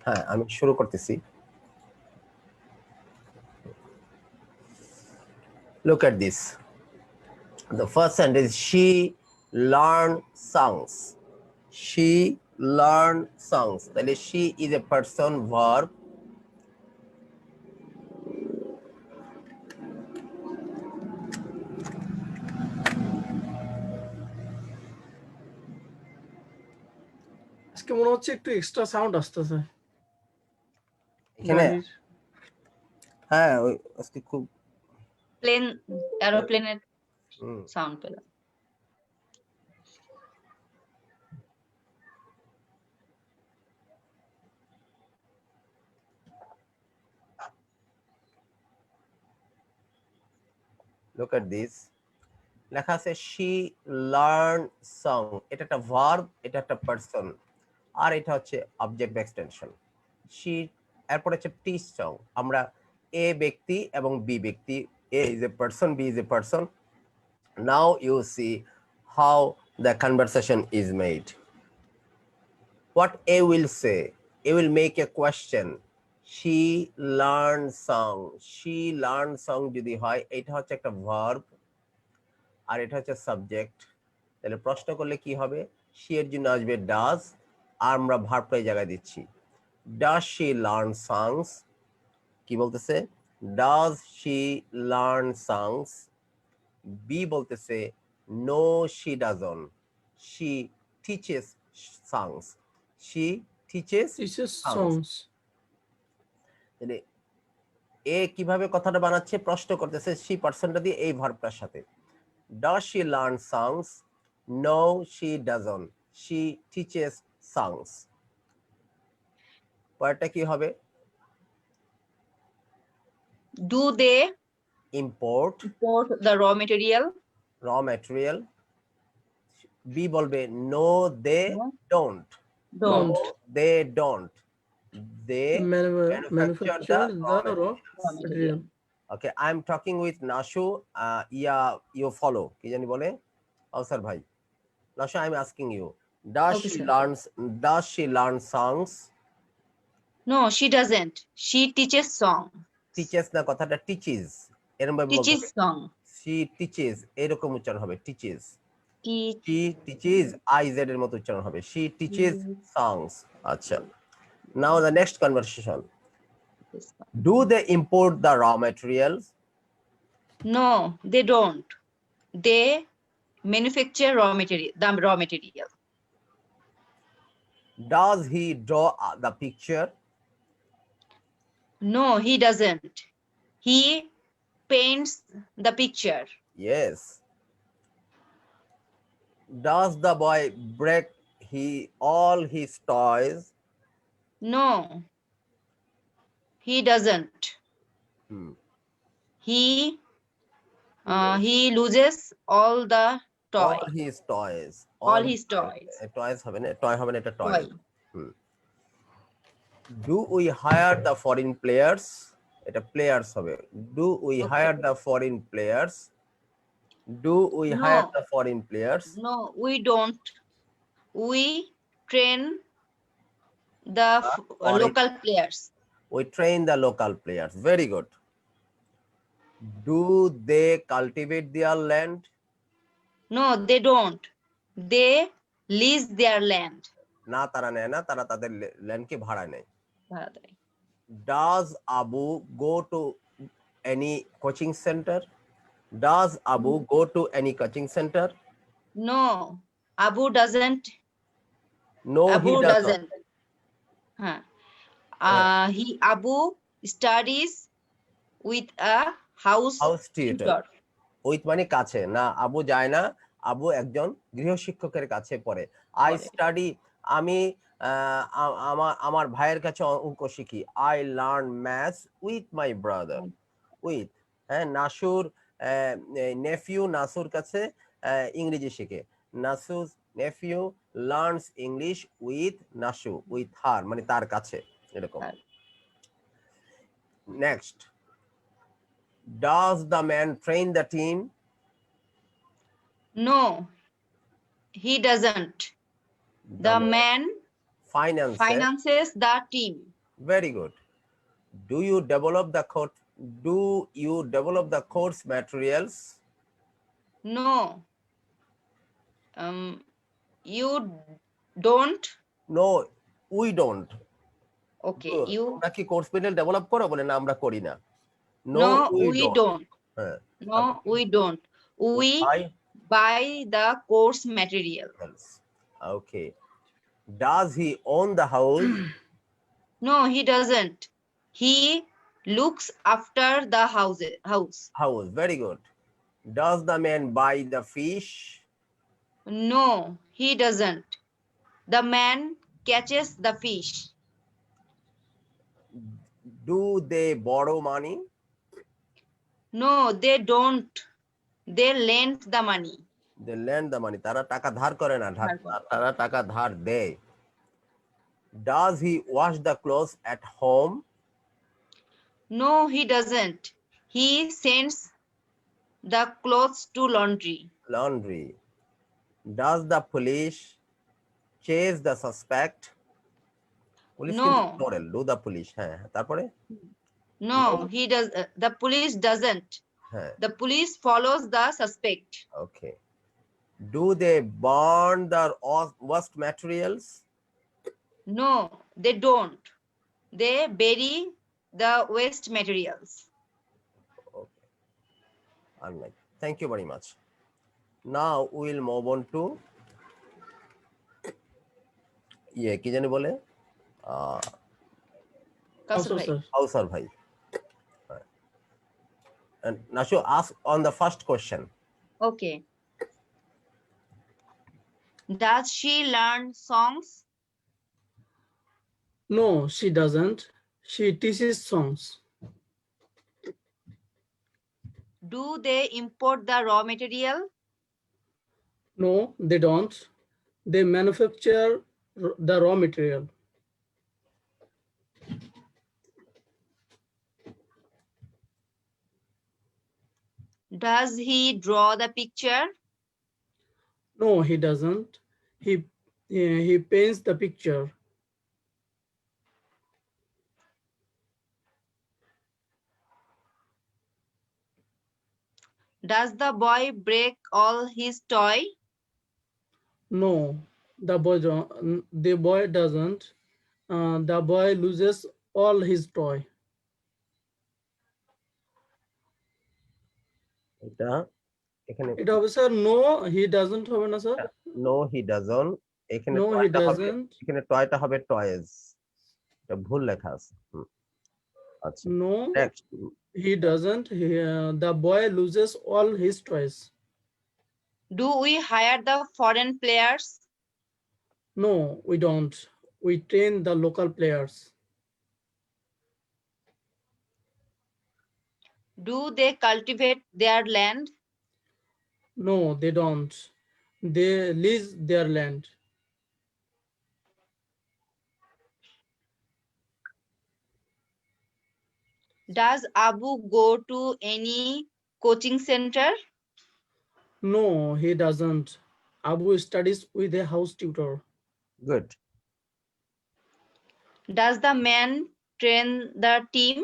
হ্যাঁ, আমি শুরু করতেছি। Look at this. The first sentence, she learned songs. She learned songs. তাহলে she is a person, verb. আজকে মনে হচ্ছে একটু এক্সট্রা সাউন্ড আসতেছে এখানে হ্যাঁ ওই আজকে খুব প্লেন এরোপ্লেনের সাউন্ড পেলাম। Look at this. লেখা আছে she learned song. এটা একটা ভার্ব, এটা একটা পারসন, আর এটা হচ্ছে অবজেক্ট এক্সটেনশন। she এরপর হচ্ছে teach song। আমরা এ ব্যক্তি এবং বি ব্যক্তি, এ is a person, B is a person. Now you see how the conversation is made. What A will say, A will make a question. She learned song. She learned song যদি হয়, এটা হচ্ছে একটা verb আর এটা হচ্ছে subject. তাহলে প্রশ্ন করলে কি হবে, she এর জন্য আসবে ডাজ, আর আমরা ভার্বটা এই জায়গায় দিচ্ছি। Does she learn songs? কি বলতেছে, does she learn songs? B বলতেছে no she doesn't, she teaches songs. She teaches songs. তাহলে এ কিভাবে কথাটা বানাচ্ছে, প্রশ্ন করতেছে she পার্সনটা দিয়ে এই ভার্বটার সাথে। Does she learn songs? No she doesn't, she teaches songs. পরেরটা কি হবে, Do they import the raw material? B বলবে no they don't, no they don't, they manufacture the raw material. Okay, I'm talking with Nashu. Yeah, you follow. কি জানি বলে, আওসার ভাই। Nashu, I'm asking you, does she learn songs? No, she doesn't. She teaches song. Teaches না, কথাটা teaches, এরকম ভাবে বলতে Teaches হবে। song. She teaches, এরকম উচ্চারণ হবে, teaches. Teach. She teaches, IZ এর মতো উচ্চারণ হবে, she teaches songs. আচ্ছা, now the next conversation. Do they import the raw materials? No, they don't. They manufacture raw material. The raw material. Does he draw the picture? No, he doesn't. He paints the picture. Yes. Does the boy break all his toys? No, he doesn't. He loses all the toy. All his toys. All his toys. Toys হবে না, toy হবে না, এটা toy. Do we hire the foreign players? এটা players হবে. Do we hire the foreign players? Do we hire the foreign players? No, we don't. We train the local players. We train the local players. Very good. Do they cultivate their land? No, they don't. They lease their land. না, তারা নেয় না, তারা তাদের ল্যান্ডকে ভাড়া নেয়। Does Abu go to any coaching center? Does Abu go to any coaching center? No, Abu doesn't. No, Abu he doesn't. Abu studies with a house tutor. With মানে কাছে না, আবু যায় না, আবু একজন গৃহশিক্ষকের কাছে পড়ে। I study, আমি আমার ভাইয়ের কাছে অঙ্ক শিখি। I learn maths with my brother. With, হ্যাঁ, নাসুর নেফিউ নাসুর কাছে ইংরেজি শিখে। নাসুর nephew learns English with Nasu, with her মানে তার কাছে, এরকম। Next, does the man train the team? No, he doesn't. The man finances the team. Very good. Do you develop the course materials? No. You don't. No, we don't. Okay. You. তোমরা কি course material develop করো? বলে না, আমরা করি না। No, No, we we don't. don't. হ্যাঁ, No, we don't. We buy the course material. Okay. Does he own the house? No, he doesn't. He looks after the house. House. Very good. Does the man buy the fish? No, he doesn't. The man catches the fish. Do they borrow money? No, they don't. They lend the money. They lend the money. তারা টাকা ধার করে না, ধার করে। তারা টাকা ধার দেয়। Does he wash the clothes at home? No, he doesn't. He sends the clothes to laundry. Laundry. Does the police chase the suspect? Police No. কিন্তু plural, do the police, হ্যাঁ, তারপরে? No, he does. The police doesn't. হ্যাঁ, The police follows the suspect. okay. Do they burn the waste materials? No, they don't. They bury the waste materials. Okay. Unlike. Thank you very much. Now we will move on to কি জানি বলে? Also, sir. Kausar bhai. And Nashu, ask on the first question. Okay. Does she learn songs? No, she doesn't. She teaches songs. Do they import the raw material? No, they don't. They manufacture the raw material. Does he draw the picture? No, he doesn't. He paints the picture. Does the boy break all his toy? No, the boy doesn't. The boy loses all his toy. এটা এখানে এটা হবে sir no he doesn't হবে না sir no he doesn't, এখানে No, he Toyota হবে, doesn't. এখানে Toyota হবে টয়েজ, এটা ভুল লেখা আছে। আচ্ছা, No, next. he doesn't. The boy loses all his toys. Do we hire the foreign players? No, we don't. We train the local players. Do they cultivate their land? No, they don't. They lease their land. Does Abu go to any coaching center? No, he doesn't. Abu studies with a house tutor. Good. Does the man train the team?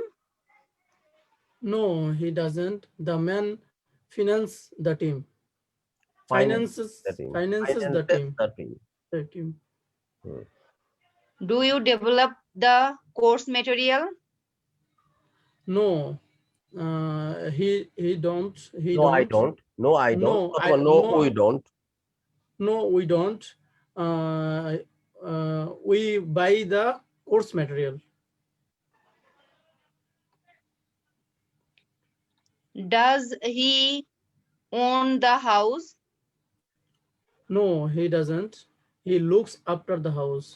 No, he doesn't. The man finances the team. Finances Finances the team. The team. Do you develop the course material? No, he don't. He No, I don't. don't. No, I No, don't. I- No, no, we don't. No, we don't. We buy the course material. Does he own the house? No, he doesn't. He looks after the house.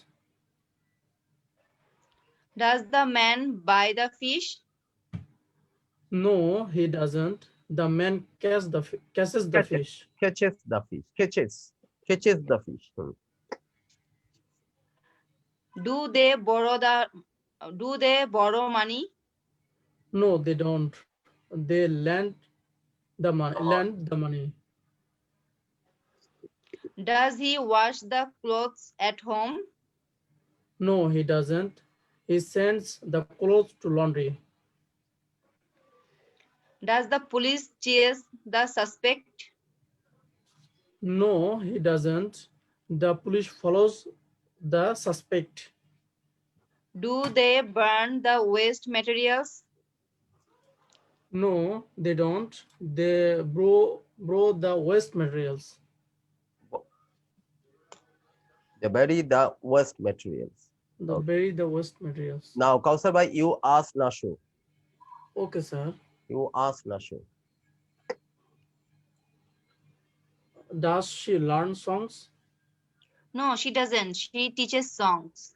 Does the man buy the fish? No, he doesn't. The man catches the fish. Catches the fish. Catches the fish. Do they borrow money? No, they don't. They lend the money. Does he wash the clothes at home? No, he doesn't. He sends the clothes to laundry. Does the police chase the suspect? No, he doesn't. The police follows the suspect. Do they burn the waste materials? No, they don't. They bro the waste materials. They bury the waste materials. They Okay. bury the waste materials. Now, Kausar bhai, you ask Nashu. Okay, sir. You ask Nashu. Does she learn songs? No, she doesn't. She teaches songs.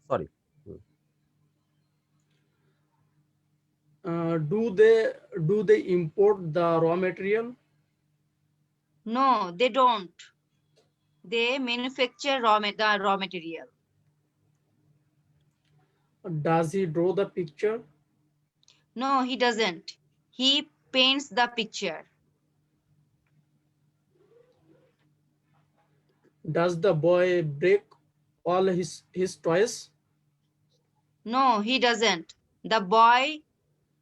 Sorry. Do they import the raw material? No, they don't. They manufacture the raw material. Does he draw the picture? No, he doesn't. He paints the picture. Does the boy break all his toys? No, he doesn't. The boy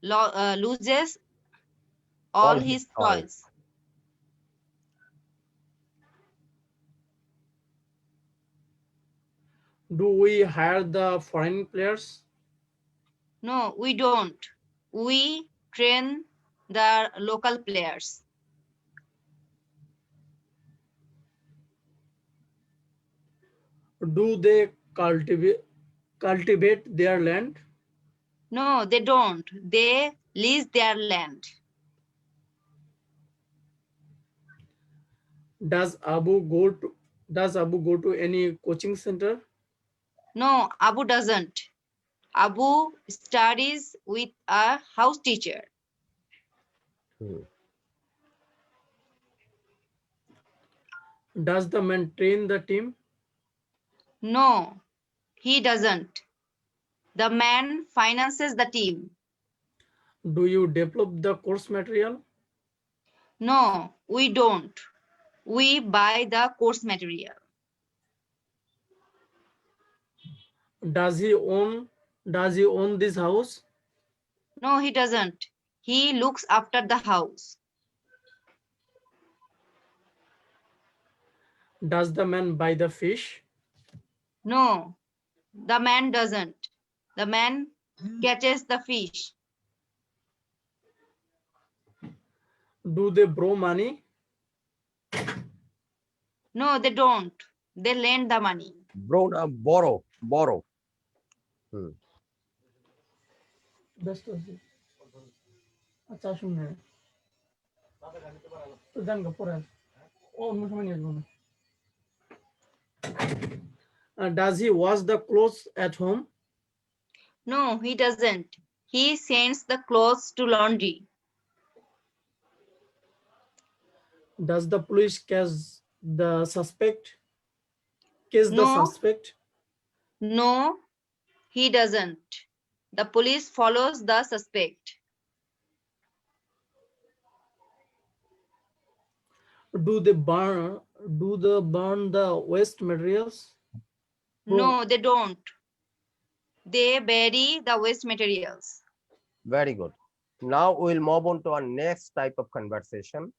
loses all his toys. Do we hire the foreign players? No, we don't. We train the local players. Do they cultivate their land? No, they don't. They lease their land. Does Abu go to any coaching center? No, Abu doesn't. Abu studies with a house teacher. Does the man train the team? No, he doesn't. The man finances the team. Do you develop the course material? No, we don't. We buy the course material. Does he own this house? No, he doesn't. He looks after the house. Does the man buy the fish? No, the man doesn't. The man catches the fish. Do they borrow money? No, they don't. They lend the money. Borrow. ব্যস্ত আছি আচ্ছা আসুন না তো দেন গো পরে ও অন্য সময় নিয়ে আসবো না Does he wash the clothes at home? No, he doesn't. He sends the clothes to laundry. Does the police catch the suspect? No. No, he doesn't. The police follows the suspect. Do they burn the waste materials? No, they don't. They bury the waste materials. Very good. Now we'll move on to our next type of conversation.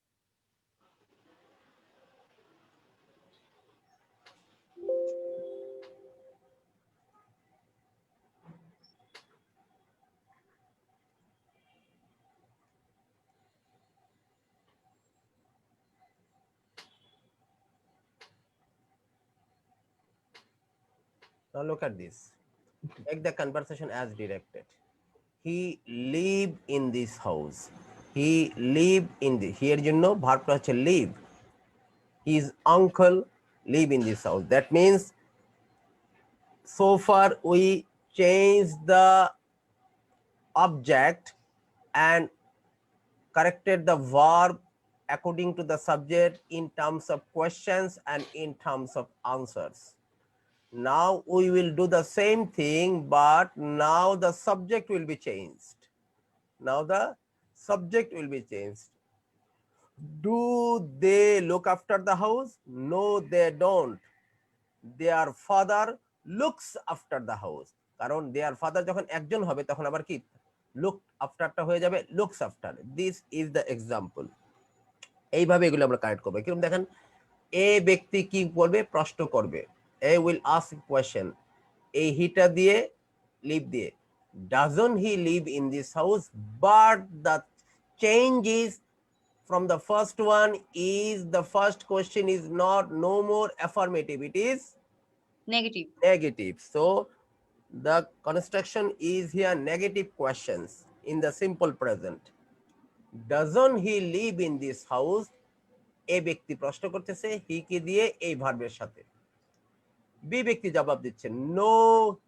Now look at this. Take the conversation as directed. He live in this house. He live in the, here you know verb to live. His uncle live in this house. That means so far we changed the object and corrected the verb according to the subject in terms of questions and in terms of answers. Now we will do the same thing, but now the subject will be changed. Now the subject will be changed. Do they look after the house? No, they don't. their father looks after the house, কারণ their father যখন একজন হবে তখন আবার কি look afterটা হয়ে যাবে looks after. This is the example. এইভাবে এগুলো আমরা কারেক্ট করবো। কিরকম দেখেন, এ ব্যক্তি কি করবে, প্রশ্ন করবে, এ উইল আস্ক কোয়েশ্চেন, এই হিটা দিয়ে লিভ দিয়ে, doesn't he live in this house, but the change is from the first one is the first question is not no more affirmative, it is Negative. negative. So the construction is here negative questions in the simple present. Doesn't he live in this house, এ ব্যক্তি প্রশ্ন করতেছে হি কে দিয়ে এই ভার্বের সাথে, B ব্যক্তি জবাব দিচ্ছে নো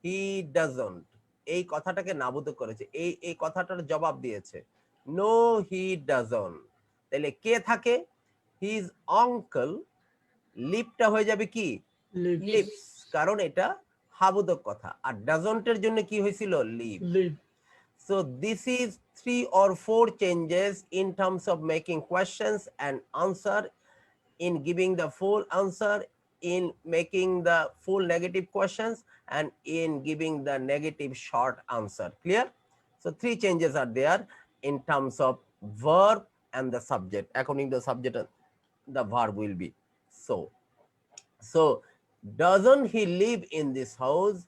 হি ডাজন্ট, এই কথাটাকে নাবুদ করেছে, এই কথাটার জবাব দিয়েছে নো হি ডাজন্ট। তাহলে কে থাকে, হিজ আঙ্কেল, লিভটা হয়ে যাবে কি Live. লিভস, কারণ এটা হাবুদক কথা, আর ডাজন্টের জন্য কি হয়েছিল leave. Live. So this is 3 or 4 changes in terms of making questions and answer, in giving the full answer, in making the full negative questions, and in giving the negative short answer. Clear? So 3 changes are there in terms of verb and the subject. According to the subject, the verb will be so. So doesn't he live in this house?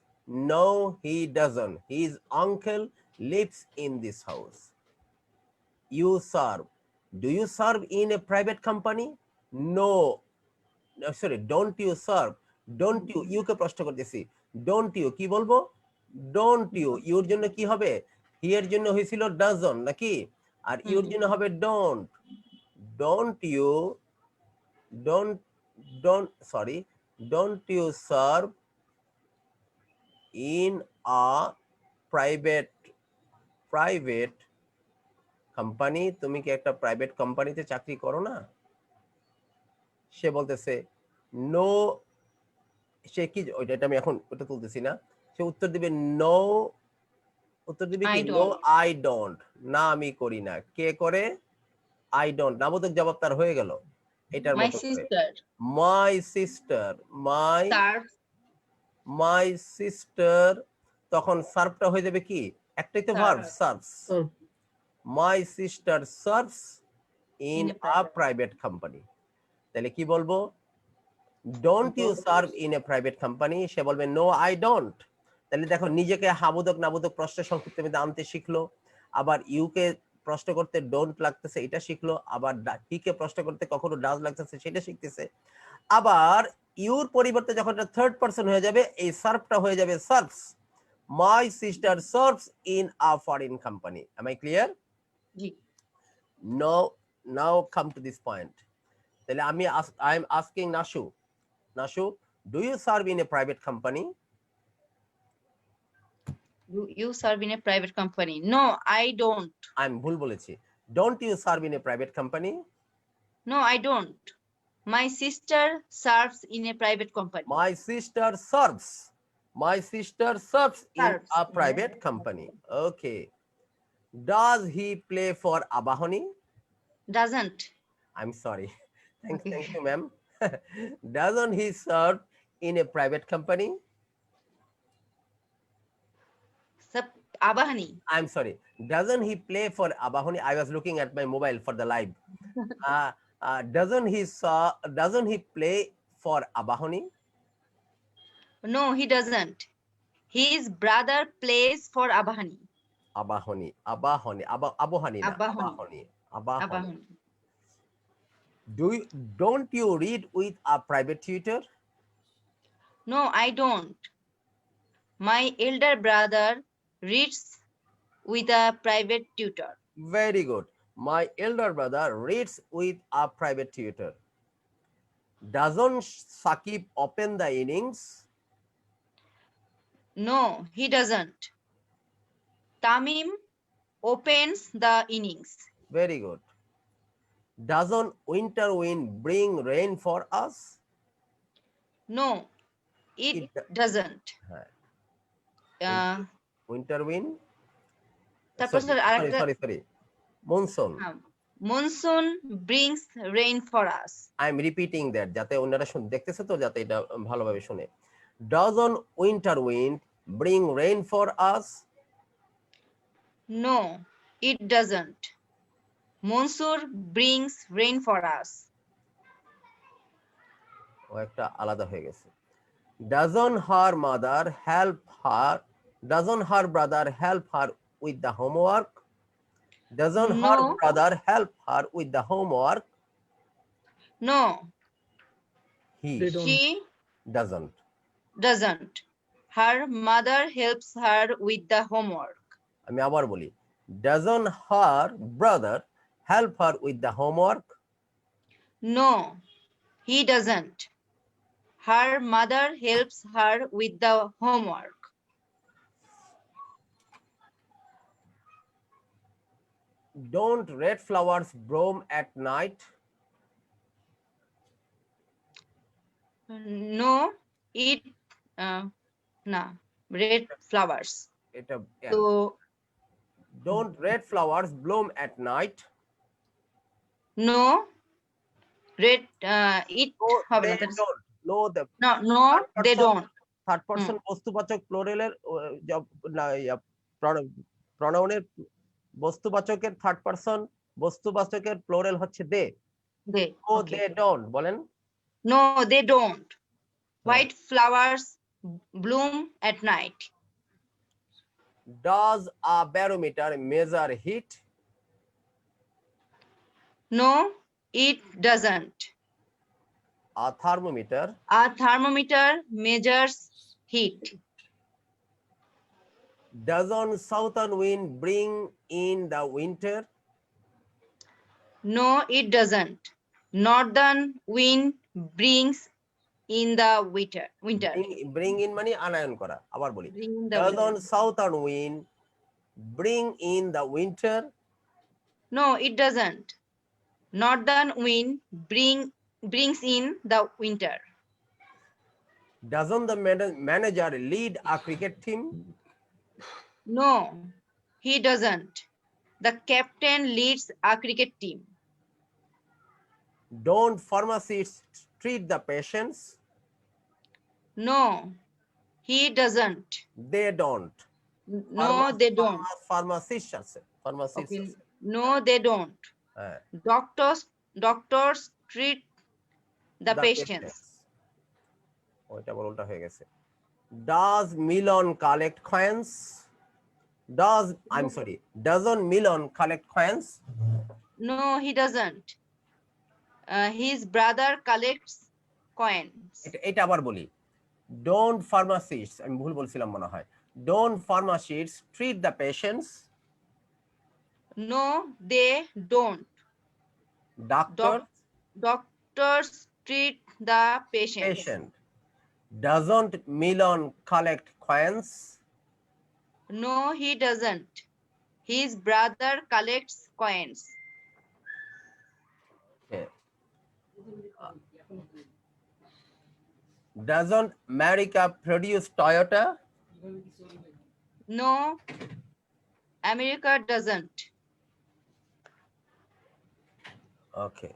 No, he doesn't. His uncle lives in this house. You serve. Do you serve in a private company? No. No, sorry, don't you serve? Don't you, you কে প্রশ্ন করতেছি, don't you কি বলবো, don't you, your জন্য কি হবে, হি এর জন্য হয়েছিল doesn't নাকি, আর ইউর জন্য হবে don't. Don't you, don't you serve in a private company, তুমি কি একটা প্রাইভেট কোম্পানিতে চাকরি করো না? সে বলতেছে নো, সে কি ওইটা আমি এখন ওটা তুলতেছি না, সে উত্তর দিবে নো, উত্তর দিবে কি I no don't. I don't, না আমি করি না, কে করে, আই ডোন্ট, নাবোধক জবাব তার হয়ে গেল এটার My মতো করে, sister my sister, serves. My sister, তখন সার্ভটা হয়ে যাবে কি, একটাই তো verb, Serves. Serves, Serve. My sister serves in In a a private. Private company. তাহলে কি বলবো, don't you serve in a private company, সে বলবে নো আই ডোন্ট। তাহলে দেখো নিজেকে হাবোদক নাবোদক প্রশ্নের সংক্ষিপ্ত মধ্যে আনতে শিখলো, আবার ইউকে প্রশ্ন করতে ডোন্ট লাগতেছে এটা শিখলো, আবার হিকে প্রশ্ন করতে কখনো ডাজ লাগতেছে সেটা শিখতেছে, আবার ইউর পরিবর্তে যখন এটা থার্ড পারসন হয়ে যাবে এই সার্ভটা হয়ে যাবে serves, my sister serves in a foreign company. Am I clear? জি। Now come to this point. তাহলে I am asking Nashu, do you serve in a private company? Do you serve in a private company? No, I don't. I'm ভুল বলেছি। Don't you serve in a private company? No, I don't. My sister serves in a private company. My sister serves in Serves a in a private company. Okay. Does he play for Abahoni? Doesn't. I'm sorry. Thank Okay. you, ma'am. Doesn't he serve in a private company? Abahani. I'm sorry. Doesn't he play for Abahoni? I was looking at my mobile for the live. Doesn't he play for Abahoni? No, he doesn't. His brother plays for Abahani. Abohani, na, Abahoni. Abahoni. Don't you read with a private tutor? No, I don't. My elder brother reads with a private tutor. Very good. My elder brother reads with a private tutor. Doesn't Sakib open the innings? No, he doesn't. Tamim opens the innings. Very good. Doesn't winter wind bring rain for us? No, it doesn't. Winter wind? তারপর sir আরেকটা Sorry. Monsoon. monsoon brings rain for us. I am repeating that, যাতে অন্যরা দেখতেছে তো, যাতে এটা ভালোভাবে শুনে। Doesn't winter wind bring rain for us? No, it doesn't. Monsoon brings rain for us. ও একটা আলাদা হয়ে গেছে। Doesn't her mother help her? Doesn't her brother help her with the homework? Doesn't her No. brother help her with the homework? No, He They don't. she doesn't. doesn't. Her mother helps her with the homework. আমি আবার বলি, doesn't her brother help her with the homework? No, he doesn't. Her mother helps her with the homework. Don't red flowers bloom at night? No, it red flowers. এটা So don't red flowers bloom at night? no, red it No, হবে না, they that's- don't. No, the no, they don't. Third person বস্তুবাচক প্লুরালের প্রনাউনের বস্তুবাচকের third person বস্তুবাচকের plural হচ্ছে they. They. ও Okay. দে ডোন্ট বলেন। No, they don't. White flowers bloom at night. Does a barometer measure heat? No, it doesn't. A thermometer A thermometer measures heat. doesn't southern wind bring in the winter? No, it doesn't. Northern wind brings in the winter. Bring in মানে আনয়ন করা। আবার বলি, Bring in the doesn't winter. southern wind bring in the winter? No, it doesn't. Northern wind brings in the winter. Doesn't the manager lead a cricket team? No, he doesn't. The captain leads a cricket team. Don't pharmacists treat the patients? No, he doesn't. They don't. No, they don't. Pharmacists আছে, pharmacists Okay. আছে। No, they don't. হ্যাঁ, Doctors treat the patients. ওইটা বড় উল্টা হয়ে গেছে। Does Milon collect coins? Doesn't Milon collect coins? No, he doesn't. His brother collects coins. এটা আবার বলি, don't pharmacists, আমি ভুল বলছিলাম মনে হয়, don't pharmacists treat the patients? No, they don't. Doctors treat the patients. Patient. Doesn't Milon collect coins? No, he doesn't. His brother collects coins. Okay. Doesn't America produce Toyota? No, America doesn't. Okay.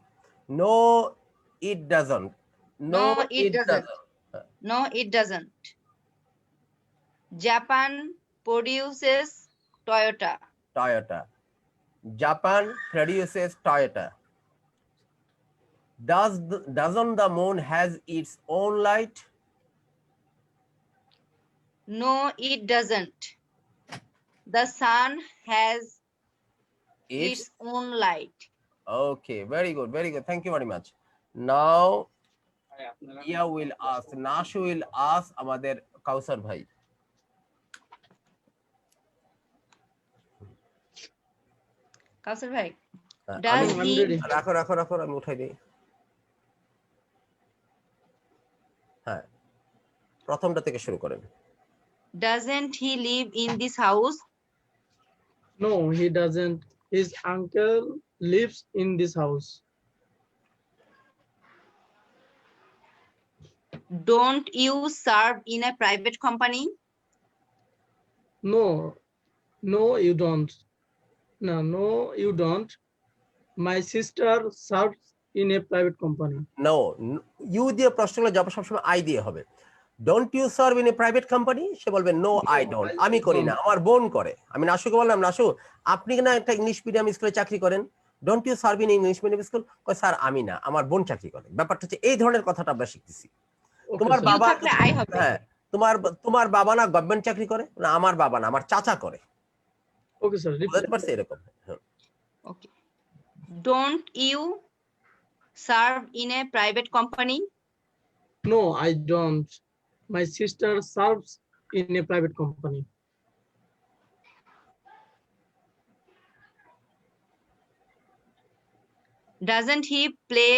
No, it doesn't. No, it doesn't. No, it doesn't. Japan produces Toyota. Toyota. Japan produces Toyota. Doesn't the moon has its own light? No, it doesn't. The sun has its own light. Okay, very good, very good. Thank you very much. Now, Ia will ask, Nashu will ask আমাদের কাউসার ভাই। Kausar bhai, আমি- does I'm the ready. রাখো আমি উঠাই দিই। হ্যাঁ, প্রথমটা থেকে শুরু করেন। doesn't he live in this house? No, he doesn't. His uncle lives in this house. Don't you serve in a private company? No, you don't. No, you don't. My sister serves in a private company. No, you দিয়ে প্রশ্নগুলো জবাব সবসময় I দিয়ে হবে। Don't you serve in a private company, সে বলবে no I don't, আমি করি না, আমার বোন করে। আমি নাসুকে বললাম, নাসু আপনি না একটা ইংলিশ মিডিয়াম স্কুলে চাকরি করেন, don't you serve in English medium school? কয় স্যার আমি না, আমার বোন চাকরি করে। ব্যাপারটা হচ্ছে এই ধরনের কথাটা আমরা শিখতেছি। Okay, তোমার sir. ইউ বাবা, থাকলে আই হবে। হ্যাঁ, তোমার বাবা না গভর্নমেন্ট চাকরি করে? না আমার বাবা না, আমার চাচা করে। Okay, sir. বুঝতে পারছি এরকম। হ্যাঁ। Okay, don't you serve in a private company? No, I don't. My sister serves in a private company. Doesn't he play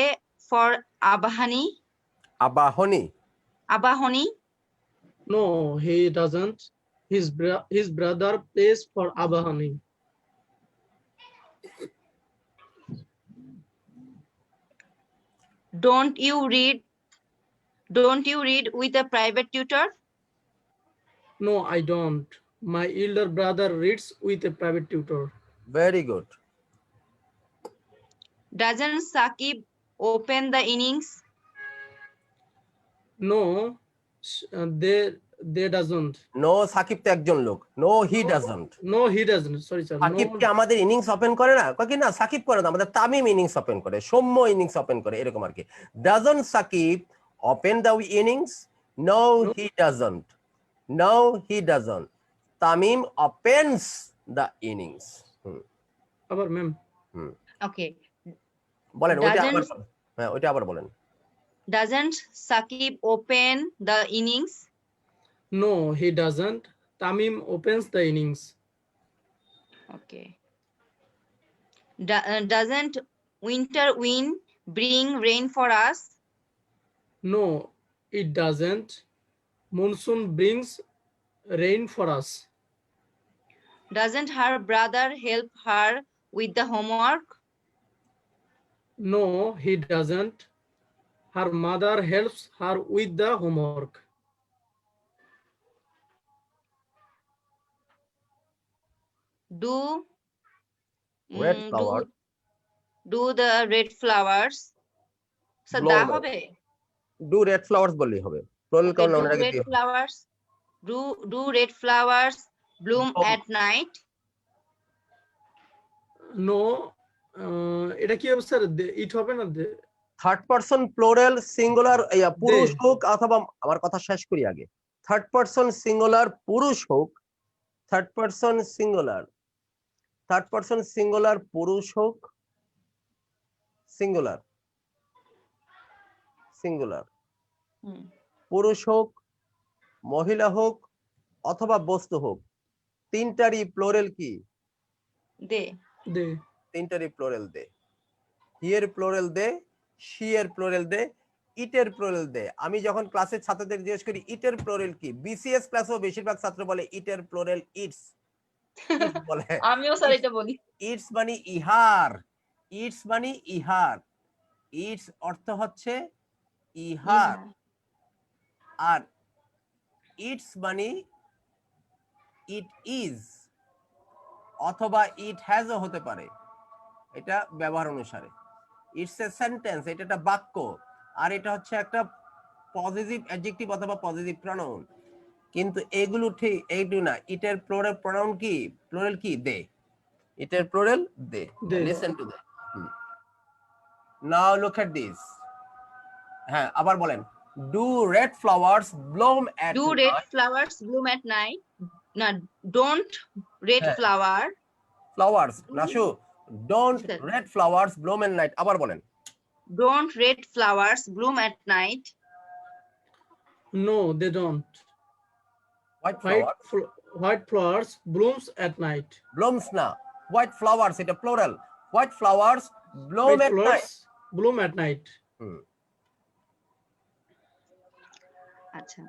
for Abahani? Abahani, Abahani? No, he doesn't. His brother plays for Abahani. Don't you read with a private tutor? No, I don't. My elder brother reads with a private tutor. Very good. Doesn't Sakib open the innings? No, they doesn't. No, Sakib তো একজন লোক। No he doesn't. No, he doesn't. Sorry, sir. Sakib No, কি আমাদের innings open করে না? কয় কি না সাকিব করে না, আমাদের তামিম ইনিংস ওপেন করে, সৌম্য ইনিংস ওপেন করে, এরকম আর কি। Doesn't Sakib open the innings? No No. He doesn't, no he doesn't, Tamim opens the innings. Abar, ma'am. Okay. বলেন ওইটা আবার, Doesn't হ্যাঁ ওইটা আবার বলেন। doesn't Sakib open the innings? No, he doesn't. Tamim opens the innings. Okay. Doesn't winter wind bring rain for us? No, it doesn't. Monsoon brings rain for us. Doesn't her brother help her with the homework? No, he doesn't. Her mother helps her with the homework. Do red mm, flower, do the red flowers? So Blow da the- hobe. Do red flowers বললেই হবে। Plural Okay, count do আমরা আগে red দিয়ে। flowers. Do red flowers bloom Bloom. at night? No, এটা কি হবে sir? ইট হবে না? থার্ড পারসন প্লুরাল সিঙ্গুলার পুরুষ They. হোক, অথবা আমার কথা শেষ করি আগে। থার্ড পারসন সিঙ্গুলার পুরুষ হোক, থার্ড পারসন সিঙ্গুলার পুরুষ হোক, সিঙ্গুলার Hmm. পুরুষ হোক, মহিলা হোক, অথবা বস্তু হোক, তিনটারই প্লুরাল কি? They. তিনটারই প্লুরাল দে। হিয়ের প্লুরাল দে, শি এর প্লুরাল দে, ইটের প্লুরাল দে। আমি যখন ক্লাসে ছাত্রদের জিজ্ঞেস করি ইটের প্লুরাল কি, বিসিএস ক্লাসেও বেশিরভাগ ছাত্র বলে ইটের প্লুরাল ইটস। বলে আমিও স্যার এটা বলি। ইটস মানে ইহার, ইটস মানে ইহার, ইটস অর্থ হচ্ছে ইহার, আর ইটস মানে ইট ইজ, অথবা ইট হ্যাজও হতে পারে, এটা ব্যবহার অনুসারে। ইটস এ সেন্টেন্স, এটা একটা বাক্য, আর এটা হচ্ছে একটা পজিটিভ অ্যাডজেক্টিভ অথবা পজিটিভ প্রনাউন। কিন্তু এগুলো ঠিক এইগুলো না। ইটের প্লুরাল প্রনাউন কি? প্লুরাল কি? দে। ইটের plural they. They. Listen to that. Now look at this. হ্যাঁ আবার বলেন। Do red flowers bloom at Do red flowers bloom at night? না, don't red হ্যাঁ। flower. Flowers Nashu, don't Sir. Red flowers bloom at night. আবার বলেন। Don't red flowers bloom at night? No, they don't. White flower White flowers blooms at night. Blooms না, white flowers এটা plural. White flowers Bloom White at night. flowers bloom at night. আচ্ছা।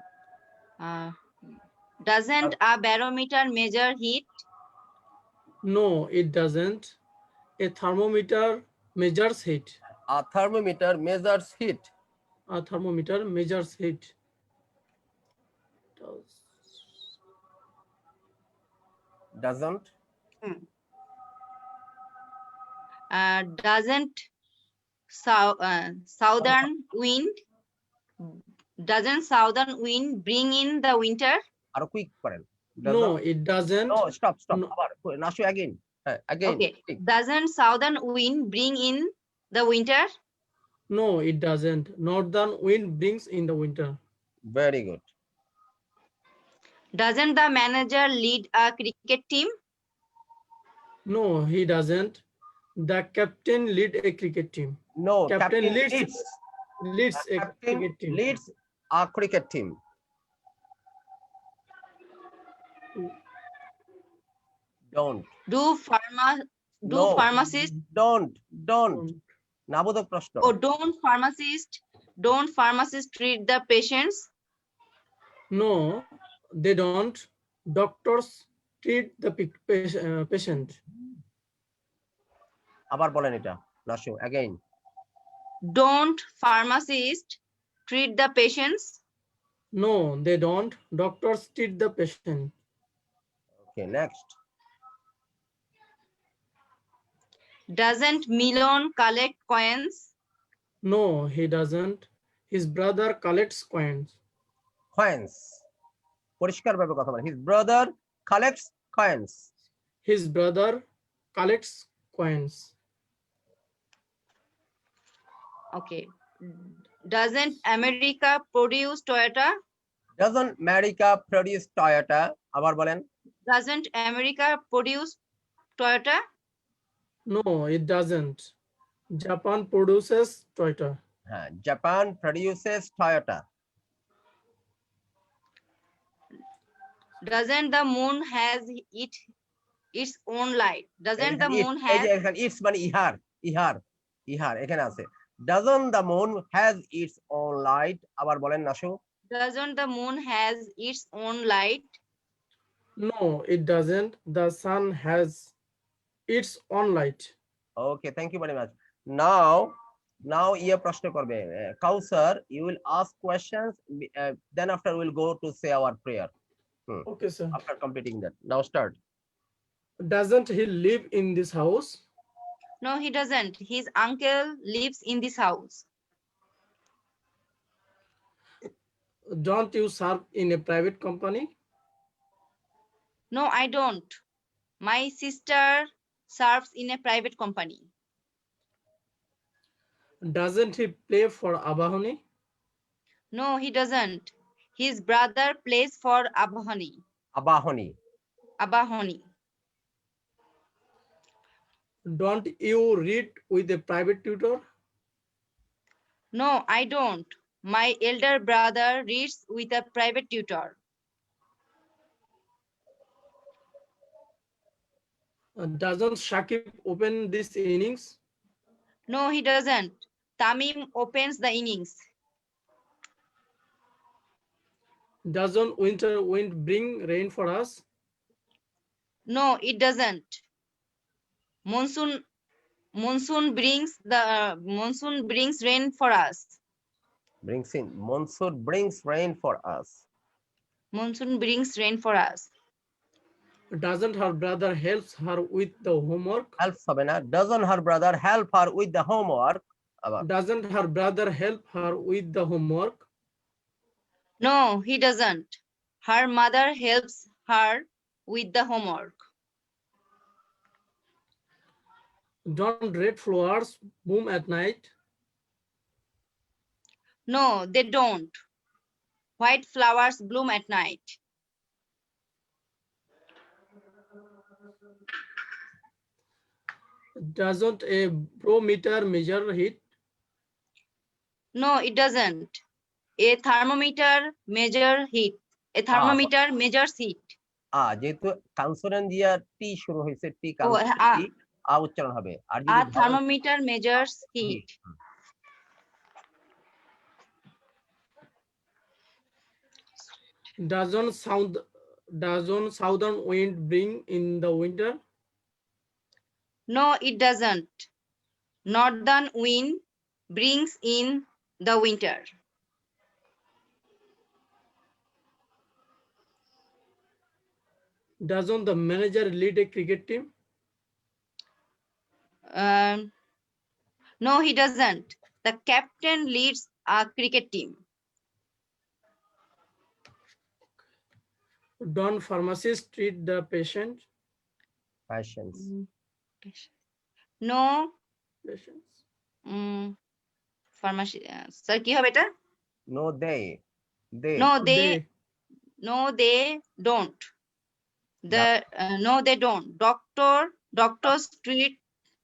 Doesn't a barometer measure heat? No, it doesn't. A thermometer measures heat. A thermometer measures heat. A thermometer measures heat. Doesn't Doesn't southern wind bring in the winter? আরো quick করেন। No, it doesn't. No stop No. আবার নাসু again, হ্যাঁ again. Okay. Doesn't southern wind bring in the winter? No, it doesn't. Northern wind brings in the winter. Very good. Doesn't the manager lead a cricket team? No, he doesn't. The captain lead a cricket team. No Captain captain leads a captain cricket team. Leads a cricket team. Don't Do No. pharmacists don't নাবোধক প্রশ্ন। don't pharmacists treat the patients? No, they don't. Doctors treat the patient. আবার বলেন এটা নাসু again. Don't pharmacists treat the patients? No, they don't. Doctors treat the patient. Okay next. Doesn't Milon collect coins? No, he doesn't. His brother collects coins. Coins, পরিষ্কার ভাবে কথা বলেন। His brother collects coins. His brother collects coins. Okay. Doesn't America produce Toyota? Doesn't America produce Toyota? আবার বলেন। Doesn't America produce Toyota? No, it doesn't. Japan produces Toyota. হ্যাঁ, Japan produces Toyota. Doesn't the moon has its own light? Doesn't the moon এই যে have এখানে it's মানে ইহার এখানে আছে। Doesn't the moon has its own light? আবার বলেন নাসু। doesn't the moon has its own light? No, it doesn't. The sun has its own light. Okay, thank you very much. Now ইয়ে প্রশ্ন করবে Kawsar, you will ask questions, then after will go to say our prayer Okay, sir. after completing that. Now start. Doesn't he live in this house? No, he doesn't. His uncle lives in this house. Don't you serve in a private company? No, I don't. My sister serves in a private company. Doesn't he play for Abahani? No, he doesn't. His brother plays for Abahani. Abahoni. Don't you read with a private tutor? No, I don't. My elder brother reads with a private tutor. Doesn't Shakib open this innings? No, he doesn't. Tamim opens the innings. Doesn't winter wind bring rain for us? No, it doesn't. Monsoon brings rain for us. Monsoon brings rain for us. Monsoon brings rain for us. Doesn't her brother helps her with the homework? Helps হবে না। Doesn't her brother help her with the homework? আবার Doesn't her brother help her with the homework? No, he doesn't. Her mother helps her with the homework. Don't red flowers bloom at night? No, they don't. White flowers bloom at night. Doesn't a barometer measure heat? No, it doesn't. A thermometer measures heat. A thermometer measures heat. যেহেতু consonant দিয়া টি শুরু হয়েছে, টি Oh, consonant আ উচ্চারণ হবে। আর A যদি thermometer measures heat. Doesn't southern wind bring in the winter? No, it doesn't. Northern wind brings in the winter. Doesn't the manager lead a cricket team? No, he doesn't. The captain leads a cricket team. Don't pharmacist treat the patient? Patients. No, Patients. pharmacy. Sir, কি হবে এটা? No, they. No, Oh, they don't. No, they don't. Doctors treat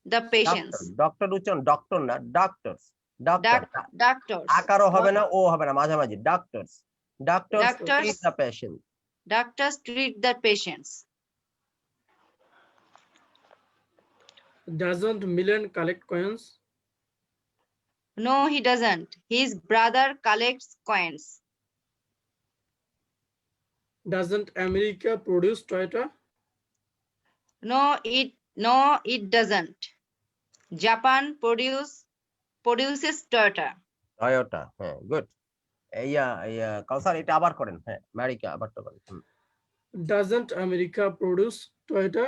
the patients. Doctor উচ্চারণ doctor না doctors doctor Doctors. আকারও হবে না ও হবে না মাঝামাঝি doctors doctors Doctors. Treat the patient Doctors treat the patients. Doesn't Milan collect coins? No, he doesn't. His brother collects coins. Doesn't America produce Toyota? No, it doesn't. Japan produces Toyota. Toyota হ্যাঁ good কাউসার এটা আবার করেন হ্যাঁ America আবারটা করেন Doesn't America produce Toyota?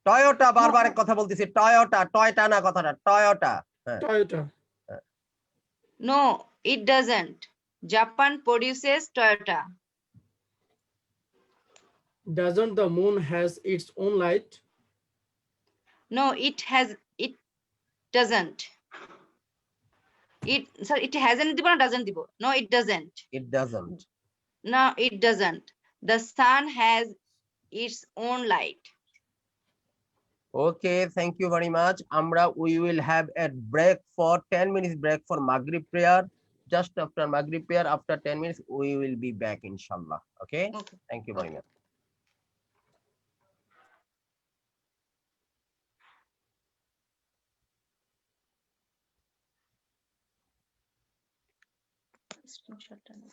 Toyota বারবার এক কথা বলতেছি টয়োটা টয়টা না কথাটা টয়োটা হ্যাঁ Toyota. No, it doesn't. Japan produces Toyota. Doesn't the moon has its own light? No, it doesn't. It hasn't দিব না doesn't দিব. No, it doesn't. It doesn't No, it doesn't. The sun has its own light. Okay, thank you very much. We will have a break for 10 minutes break for Maghrib prayer. Just after Maghrib prayer, after 10 minutes, we will be back, inshallah. Okay? Okay. Thank you very much. Screenshot টা নাও।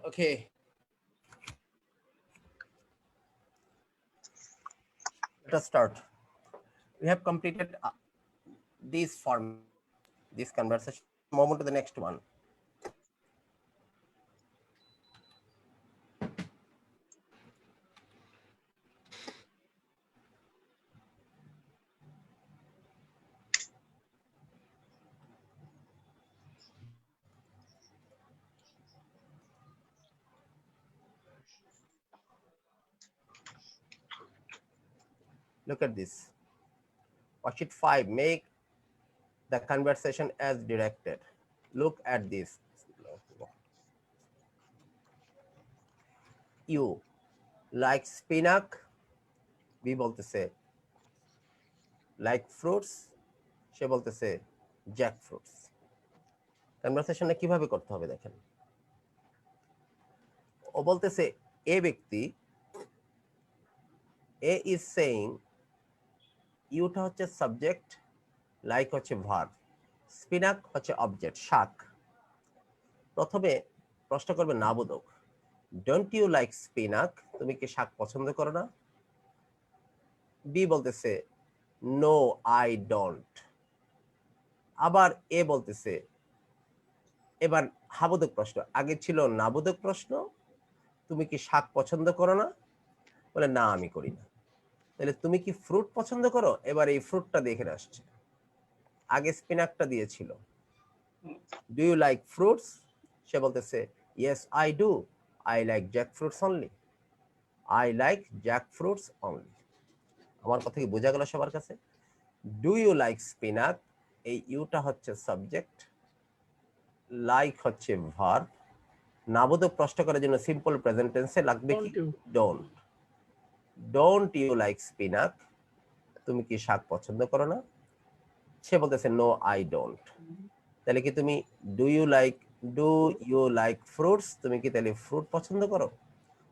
Okay. Let us start. We have completed this form, this conversation. Move on to the next one. Look at this. Worksheet 5. Make the conversation as directed. Look at this. You like spinach, B বলতেছে like fruits, সে বলতেছে Jack fruits. কনভারসেশনটা কিভাবে করতে হবে দেখেন। ও বলতেছে এ ব্যক্তি, এ is saying, Yuta হচ্ছে সাবজেক্ট, লাইক হচ্ছে ভার্ব, স্পিনাক হচ্ছে অবজেক্ট, শাক। প্রথমে প্রশ্ন করবে নাবোধক, ডোন্ট ইউ লাইক স্পিনাক, তুমি কি শাক পছন্দ করো না? বি বলতেছে নো আই ডোন্ট। আবার এ বলতেছে, এবার হাবোধক প্রশ্ন, আগে ছিল নাবোধক প্রশ্ন, তুমি কি শাক পছন্দ করো না? বলে না আমি করি না। তাহলে তুমি কি ফ্রুট পছন্দ করো? এবার এই ফ্রুটটা দেখে আসছে, আগে স্পিনাকটা দিয়েছিল, ডু ইউ লাইক ফ্রুটস, সে বলতেছে yes I do, I like Jack fruits only, I like Jack fruits only. আমার কথা কি বোঝা গেল সবার কাছে? ডু ইউ লাইক স্পিনাক, এই ইউটা হচ্ছে সাবজেক্ট, লাইক হচ্ছে ভার্ব, নাবোধক প্রশ্ন করার জন্য সিম্পল প্রেজেন্ট টেন্সে লাগবে কি ডোন্ট। ডোন্ট ইউ লাইক স্পিনাক, তুমি কি শাক পছন্দ করো না? সে বলতেছে নো আই ডোন্ট। তাহলে কি তুমি ডু ইউ লাইক ফ্রুটস, তুমি কি তাহলে ফ্রুট পছন্দ করো?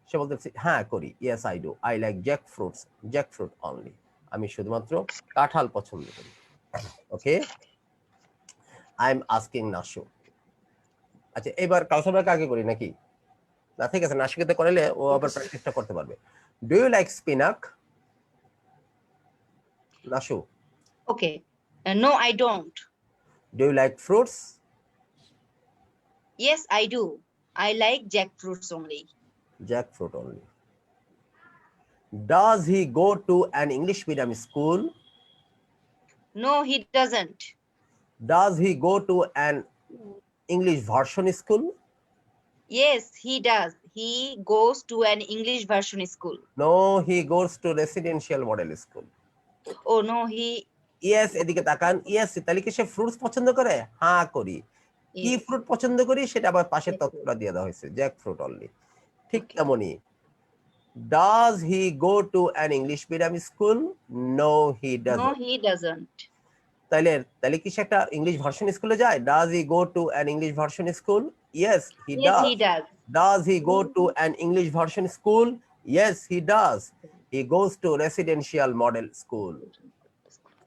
সে বলতেছে হ্যাঁ করি, yes I do, I like Jack fruit only, আমি শুধুমাত্র কাঁঠাল পছন্দ করি। ওকে, আই এম আস্কিং নাশু। আচ্ছা এবার কাউসারকে আগে করি নাকি? না ঠিক আছে, নাশিকে করলে ও আবার প্র্যাকটিসটা করতে পারবে। Do you like spinach, Nashu? Okay. No, I don't. Do you like fruits? Yes, I do. I like jackfruits only. Jackfruit only. Does he go to an English medium school? No, he doesn't. Does he go to an English version school? Yes, he does. He goes to an English version school. No, he goes to residential model school. Oh no, he Yes, এদিকে তাকান। Yes, তাহলে কি সে fruits পছন্দ করে? হ্যাঁ করি। কি yes. Fruit পছন্দ করি সেটা আবার পাশের Jackfruit. তথ্যটা দিয়ে দেওয়া হয়েছে, জ্যাক ফ্রুট অনলি। ঠিক Okay. তেমনি does he go to an English medium school? No, he No, doesn't. he doesn't. তাহলে কি সে একটা ইংলিশ ভার্সন স্কুলে যায়? Does he go to an English version school? Yes, he Yes, does. he does. Does he go to an English version school? Yes, he does. He goes to residential model school.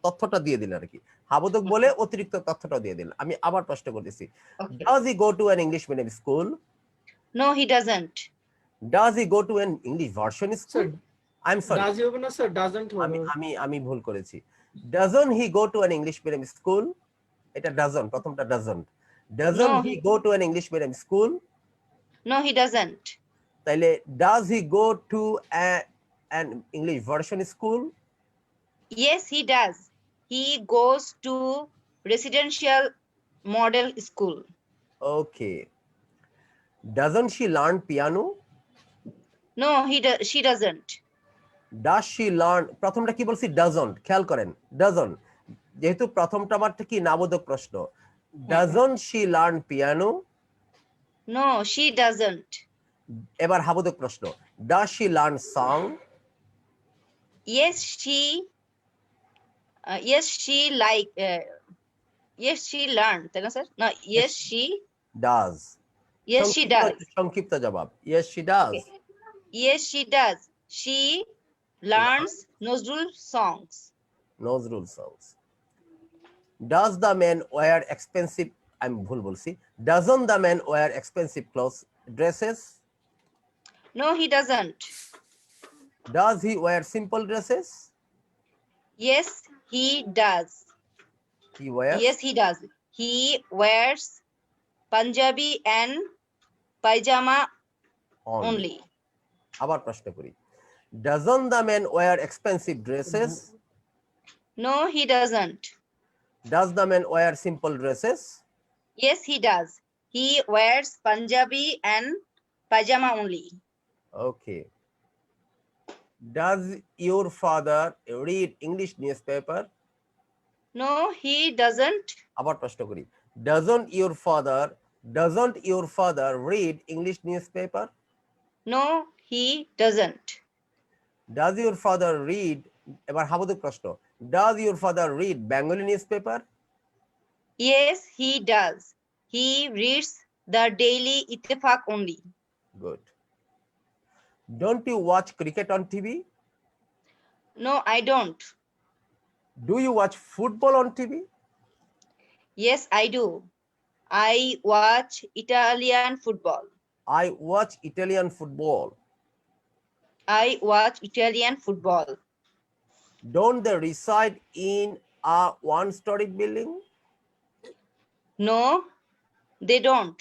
তথ্যটা দিয়ে দিল আর কি, হাবোধক বলে অতিরিক্ত তথ্যটা দিয়ে দিল। আমি আবার প্রশ্ন করতেছি, Okay. does he go to an English medium school? No, he doesn't. Does he go to an English version school? Sir, I'm sorry, does হবে না স্যার, doesn't হবে। আমি ভুল করেছি। Doesn't he go to an English medium school? এটা doesn't, প্রথমটা doesn't. Doesn't No. he go to an English medium school? No, he doesn't. তাইলে does he go to an English version school? Yes, he does. He goes to residential model school. Okay. Doesn't she learn piano? No, she doesn't. Does she learn, প্রথমটা কি বলছি? doesn't, খেয়াল করেন doesn't, যেহেতু প্রথমটা আমারটা কি নাবোধক প্রশ্ন, doesn't she learn piano? No, she doesn't. এবার হাবোধক প্রশ্ন, does she learn song? Yes, she learned. তাই না sir? No, yes, she does. does. সংক্ষিপ্ত জবাব, yes she does. Okay. Yes, she does. She learns Nazrul songs. Nazrul songs. Does the man wear expensive, আমি ভুল বলছি, doesn't the man wear expensive clothes dresses? No, he doesn't. Does he wear simple dresses? Yes, he does. He wears Yes, he does. He wears Punjabi and pajama only. only. আবার প্রশ্ন করি, doesn't the man wear expensive dresses? No, he doesn't. Does the man wear simple dresses? Yes, he does. He wears Punjabi and pajama only. Okay. Does your father read English newspaper? No, he doesn't. আবার প্রশ্ন করি, doesn't your father read English newspaper? No, he doesn't. Does your father read, এবার হাবুদুক প্রশ্ন, does your father read Bengali newspaper? Yes, he does. He reads the daily Ittifaq only. Good. Don't you watch cricket on TV? No, I don't. Do you watch football on TV? Yes, I do. I watch Italian football. I watch Italian football. I watch Italian football. Don't they reside in a one-story building? No, they don't.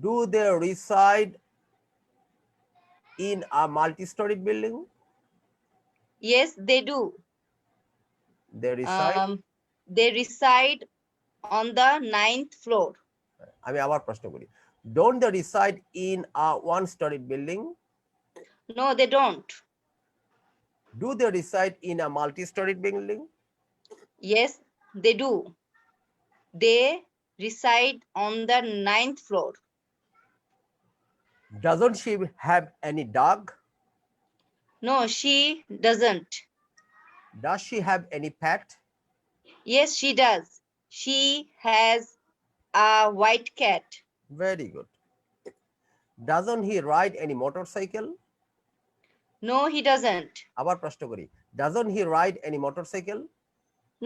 Do they reside in a multi-story building? Yes, they do. They reside. They reside on the 9th floor. আমি আবার প্রশ্ন করি, don't they reside in a one-story building? No, they don't. Do they reside in a multi-story building? Yes, they do. They reside on the 9th floor. Doesn't she have any dog? No, she doesn't. Does she have any pet? Yes, she does. She has a white cat. Very good. Doesn't he ride any motorcycle? No, he doesn't. আবার প্রশ্ন করি, doesn't he ride any motorcycle?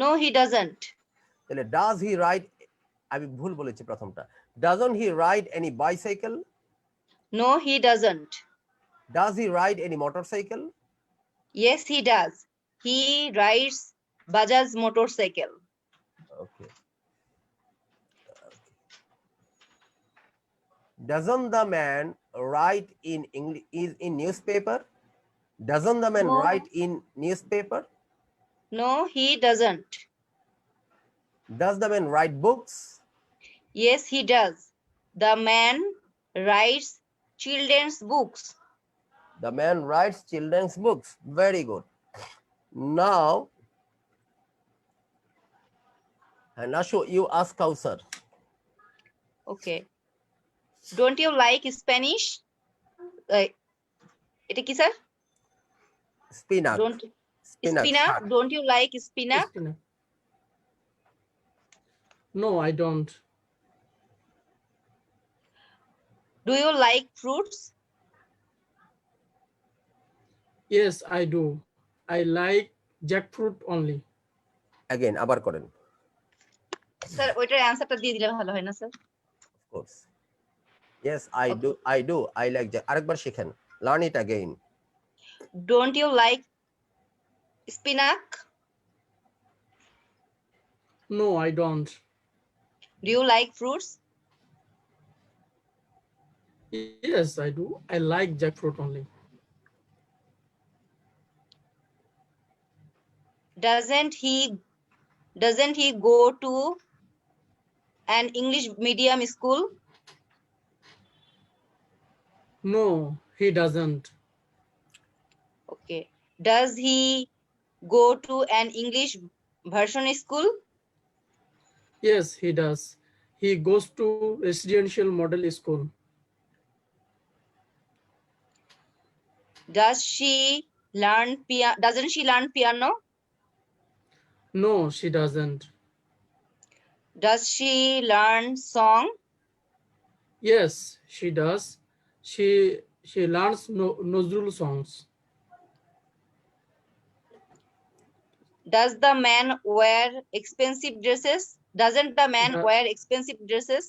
No, he doesn't. তাহলে does he ride, আমি ভুল বলেছি প্রথমটা, doesn't he ride any bicycle? No, he doesn't. Does he ride any motorcycle? Yes, he does. He rides Bajaj motorcycle. Okay. Doesn't the man write in English, is in newspaper? Doesn't the man No. write in newspaper? No, he doesn't. Does the man write books? Yes, he does. The man writes children's books. The man writes children's books. Very good. Now, and Ashu, you ask Kausar. Okay. Don't you like Spanish? এটা কি sir? Spinach. Spinach. Don't you like spinach? Spinach. No, I don't. Do you like fruits? Yes, I do. I like jackfruit only. Again, আবার করেন. Sir ওইটার অ্যানসারটা দিয়ে দিলে ভালো হয় না sir? Of course. Yes, I do. I like that. আরেকবার শিখেন. Learn it again. Don't you like spinach? No, I don't. Do you like fruits? Yes, I do. I like jackfruit only. Doesn't he go to an English medium school? No, he doesn't. Okay. Does he go to an English version school? Yes, he does. He goes to residential model school. Doesn't she learn piano? No, she doesn't. Does she learn song? Yes, she does. She learns Nazrul songs. Does the man wear expensive dresses? Doesn't the man The- wear expensive dresses?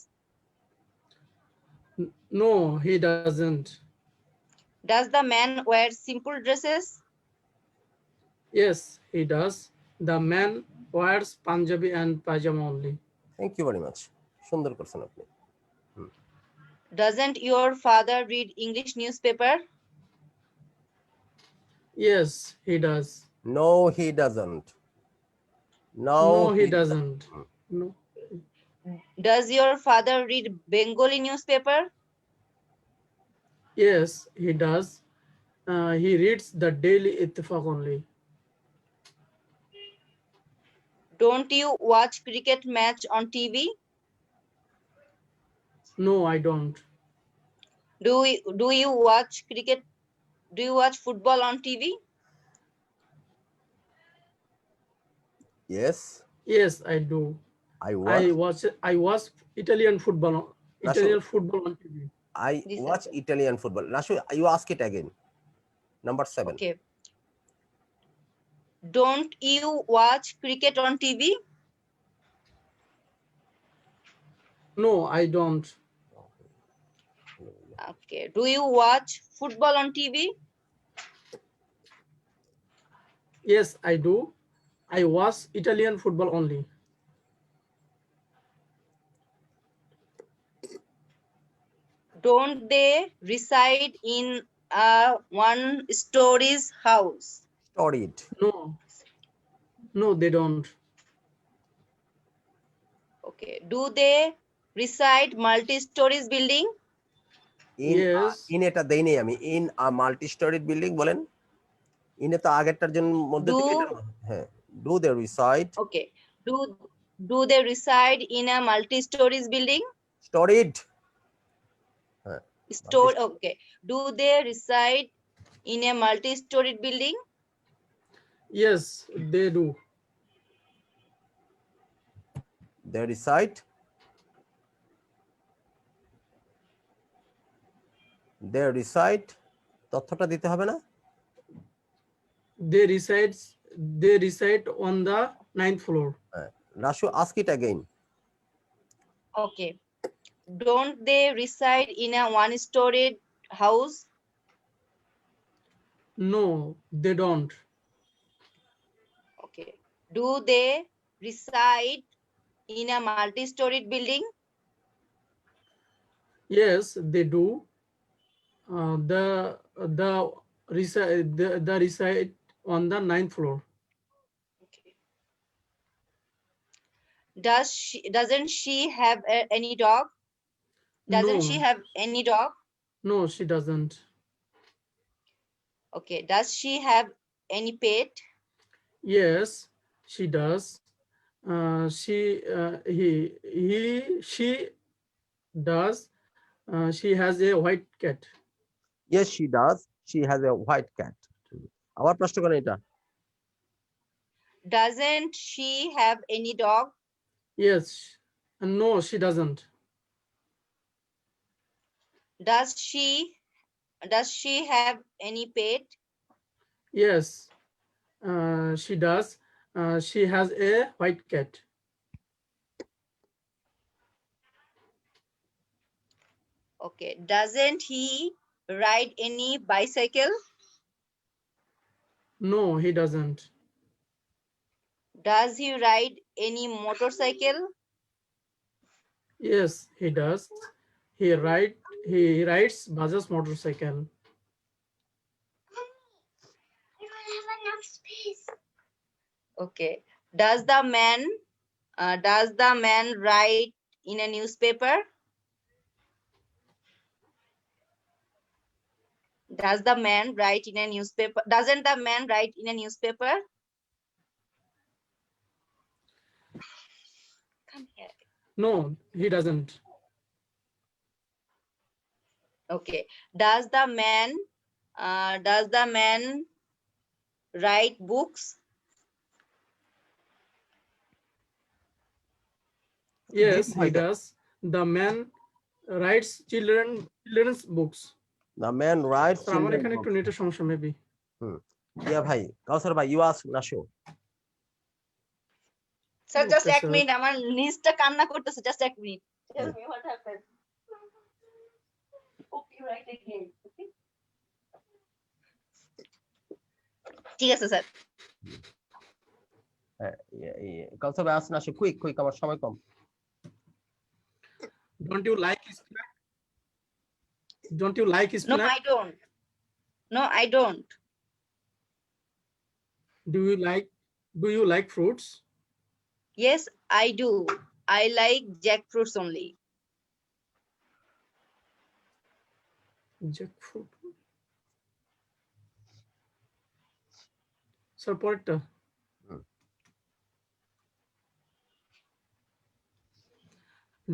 No, he doesn't. Does the man wear simple dresses? Yes, he does. The man wears Punjabi and pajama only. Thank you very much, সুন্দর করছেন আপনি। Doesn't your father read English newspaper? Yes, he does. No he doesn't, no No, he doesn't. No. Does your father read Bengali newspaper? Yes, he does. He reads the Daily Ittifaq only. Don't you watch cricket match on TV? No, I don't. Do you watch cricket? Do you watch football on TV? Yes Yes, I do. I watch I watch Italian football. Italian football on TV. This watch is- Italian football. Rashu, you ask it again. Number 7. Okay. Don't you watch cricket on TV? No, I don't. Okay. Do you watch football on TV? Yes, I do. I watch Italian football only. Don't they reside in a one-story house? Storied. No. No, they don't. Okay. Do they reside multi-stories building? In Yes. in এটা দেই নেই আমি, in a multi storied building বলেন। in এ তো আগেরটার জন্য মধ্যে থেকে Do- এটা, হ্যাঁ, do they reside Okay. Do they reside in a multi-stories building? storied? Okay. Do they reside in a multi-storied building? Yes, they do. they reside তথ্যটা দিতে হবে না? They reside on the 9th floor. হ্যাঁ, রাশু ask it again. Okay. Don't they reside in a one-storied house? No, they don't. Okay. Do they reside in a multi-storied building? Yes, they do. The reside on the 9th floor. Okay. Doesn't she have any dog? Doesn't No. she have any dog? No, she doesn't. Okay. Does she have any pet? Yes, she does. She does. She has a white cat. yes she does, she has a white cat. আবার প্রশ্ন করেন এটা। Doesn't she have any dog? Yes. No, she doesn't. Does she have any pet? Yes, she does. She has a white cat. Okay. Doesn't he ride any bicycle? No, he doesn't. Does he ride any motorcycle? Yes, he does. He rides Bajaj motorcycle. Okay. Does the man write in a newspaper? Does the man write in a newspaper? Doesn't the man write in a newspaper? Come here. No, he doesn't. Okay. Does the man write books? Yes, he হয় না। does. The man writes children's books. the man writes তো আমার children এখানে একটু books. নেটের সমস্যা maybe. ইয়া ভাই, কাউসার ভাই, you ask Nashu. Sir, just Okay, এক sir. মিনিট, আমার নিচটা কান্না করতেছে, just এক minute. Tell me what happened. ঠিক আছে স্যার। কাউসার ভাই আসুন, আসুন, কুইক কুইক, আমার সময় কম। Don't you like spinach? Don't you like No, spinach? I don't. No, I don't. Do you like fruits? Yes, I do. I like jackfruits only. Jackfruit. Sir, পরেরটা।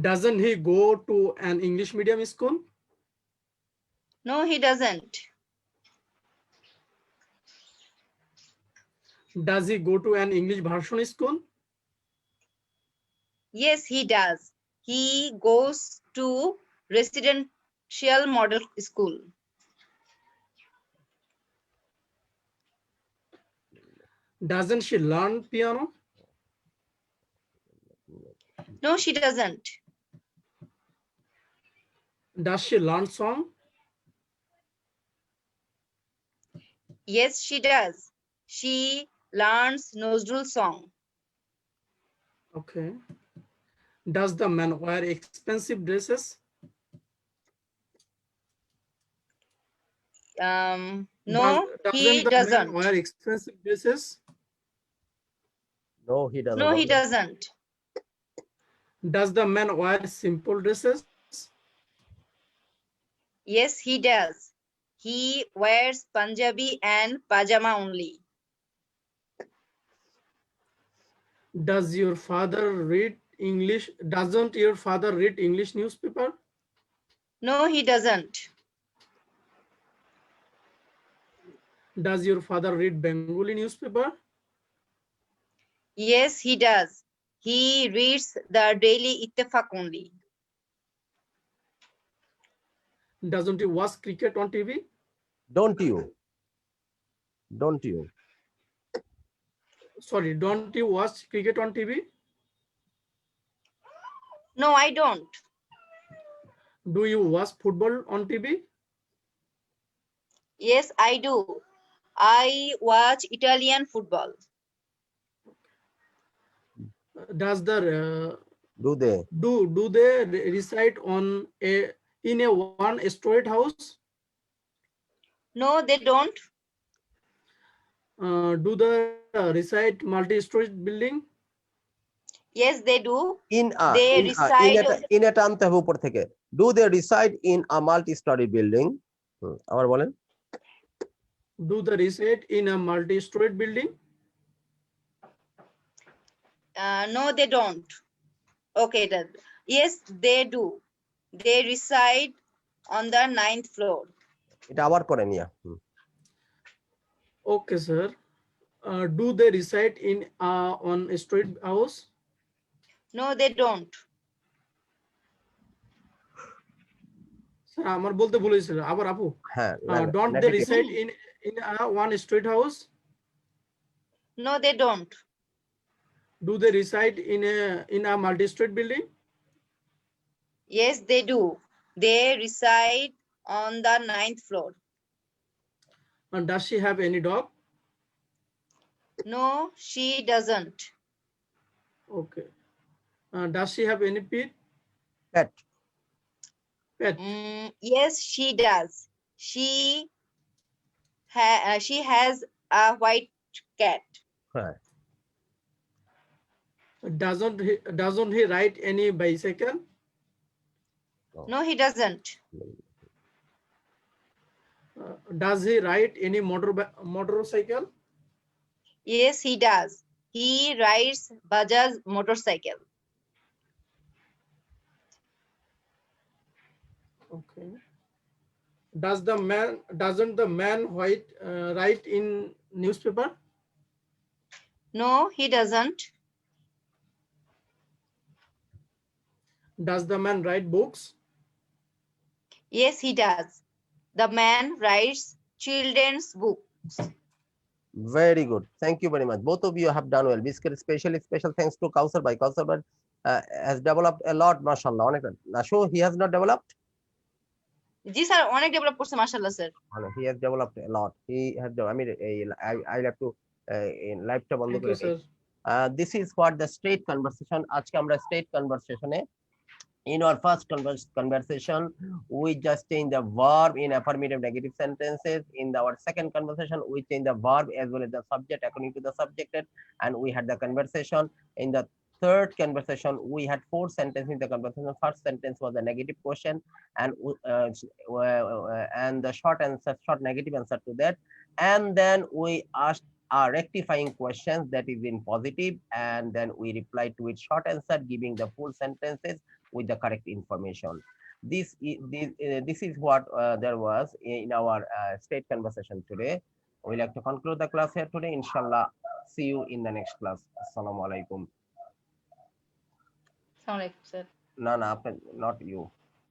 Doesn't he go to an English medium school? No, he doesn't. Does he go to an English version school? Yes, he does. He goes to residential model school. Doesn't she learn piano? No, she doesn't. Does she learn song? Yes, she does. She learns Nazrul song. Okay. Does the man wear expensive dresses? No, he Doesn't the man doesn't. wear expensive dresses? No, he doesn't. No, he doesn't. Does the man wear simple dresses? Yes, he does. He wears Punjabi and pajama only. Does your father read English? Doesn't your father read English newspaper? No, he doesn't. Does your father read Bengali newspaper? Yes, he does. He reads the Daily Ittefaq only. Doesn't he watch cricket on TV? Don't you? Don't you? Sorry, don't you watch cricket on TV? No, I don't. Do you watch football on TV? Yes, I do. I watch Italian football. Does the Do they? do they reside in a one-storied house? No, they don't. Do they reside multi-storied building? Yes, they do. In They reside. in a টানতে হবে উপর থেকে। Do they reside in a multi-story building? আবার বলেন। Do they reside in a multi-storied building? No, they don't. Okay, yes, they do. They reside on the 9th floor. এটা আবার পরে নিয়া। Okay, sir. Do they reside in on a storied house? No, they don't. Sir, আমার বলতে ভুলেছিল আবার আপু। হ্যাঁ। Don't they reside in a one-storied house? No, they don't. Do they reside in a multi-storied building? Yes, they do. They reside on the 9th floor. Does she have any dog? No, she doesn't. Okay. Does she have any pet? Pet. Yes, she does. She has a white cat. হ্যাঁ। Doesn't he ride any bicycle? No, he doesn't. Does he ride any motorcycle? Yes, he does. He rides Bajaj motorcycle. Okay. Doesn't the man write in newspaper? No, he doesn't. Does the man write books? Yes, he does. The man writes children's books. Very good. Thank you very much. Both of you have done well. Special thanks to Kausar bhai. Kausar bhai has developed a lot, mashallah. Nasho, he has not developed? G sir অনেক develop করছে মাশাআল্লাহ sir. he has developed a lot. He has I mean I'll have to live টা বন্ধ Thank করে you, দেই। sir. This is what the straight conversation. আজকে আমরা straight conversation A in our first conversation we just change the verb in affirmative negative sentences. In our second conversation we change the verb as well as the subject according to the subjected, and we had the conversation. In the third conversation we had 4 sentences in the conversation. First sentence was a negative question, and the short answer, short negative answer to that, and then we asked a rectifying questions that is in positive, and then we replied to it short answer giving the full sentences with the correct information. This is what there was in our state conversation today. We like to conclude the class here today. Inshallah, see you in the next class. Assalamu alaikum. আসসালামু আলাইকুম sir. No, no, not you.